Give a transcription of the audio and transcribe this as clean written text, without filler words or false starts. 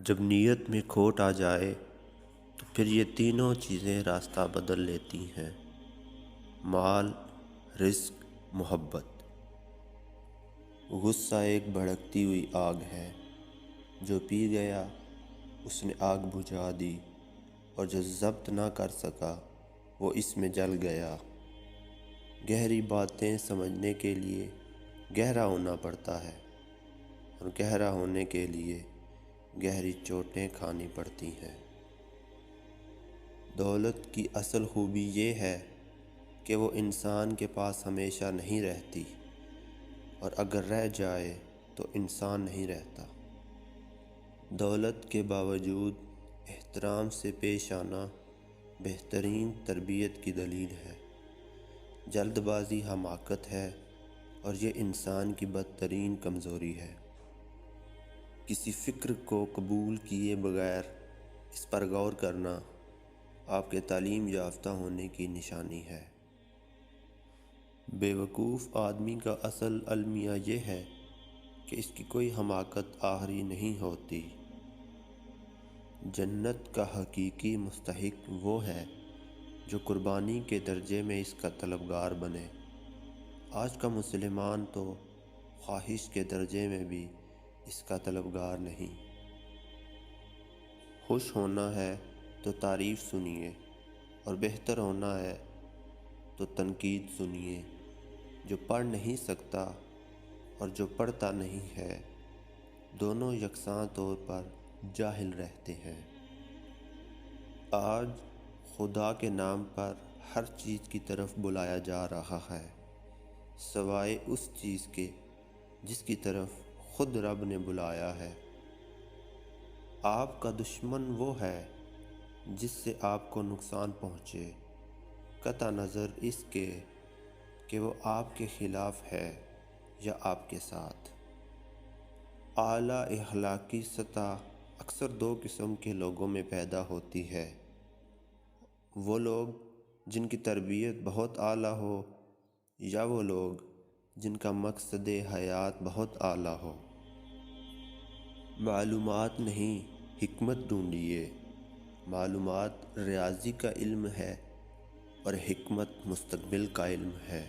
جب نیت میں کھوٹ آ جائے تو پھر یہ تینوں چیزیں راستہ بدل لیتی ہیں: مال، رزق، محبت۔ غصہ ایک بھڑکتی ہوئی آگ ہے، جو پی گیا اس نے آگ بجھا دی، اور جو ضبط نہ کر سکا وہ اس میں جل گیا۔ گہری باتیں سمجھنے کے لیے گہرا ہونا پڑتا ہے، اور گہرا ہونے کے لیے گہری چوٹیں کھانی پڑتی ہیں۔ دولت کی اصل خوبی یہ ہے کہ وہ انسان کے پاس ہمیشہ نہیں رہتی، اور اگر رہ جائے تو انسان نہیں رہتا۔ دولت کے باوجود احترام سے پیش آنا بہترین تربیت کی دلیل ہے۔ جلد بازی حماقت ہے، اور یہ انسان کی بدترین کمزوری ہے۔ کسی فکر کو قبول کیے بغیر اس پر غور کرنا آپ کے تعلیم یافتہ ہونے کی نشانی ہے۔ بیوقوف آدمی کا اصل المیہ یہ ہے کہ اس کی کوئی حماقت آخری نہیں ہوتی۔ جنت کا حقیقی مستحق وہ ہے جو قربانی کے درجے میں اس کا طلبگار بنے۔ آج کا مسلمان تو خواہش کے درجے میں بھی اس کا طلبگار نہیں۔ خوش ہونا ہے تو تعریف سنیے، اور بہتر ہونا ہے تو تنقید سنیے۔ جو پڑھ نہیں سکتا اور جو پڑھتا نہیں ہے، دونوں یکساں طور پر جاہل رہتے ہیں۔ آج خدا کے نام پر ہر چیز کی طرف بلایا جا رہا ہے، سوائے اس چیز کے جس کی طرف خود رب نے بلایا ہے۔ آپ کا دشمن وہ ہے جس سے آپ کو نقصان پہنچے، قطع نظر اس کے کہ وہ آپ کے خلاف ہے یا آپ کے ساتھ۔ اعلیٰ اخلاقی سطح اکثر دو قسم کے لوگوں میں پیدا ہوتی ہے: وہ لوگ جن کی تربیت بہت اعلیٰ ہو، یا وہ لوگ جن کا مقصد حیات بہت اعلیٰ ہو۔ معلومات نہیں، حکمت ڈھونڈیے۔ معلومات ریاضی کا علم ہے، اور حکمت مستقبل کا علم ہے۔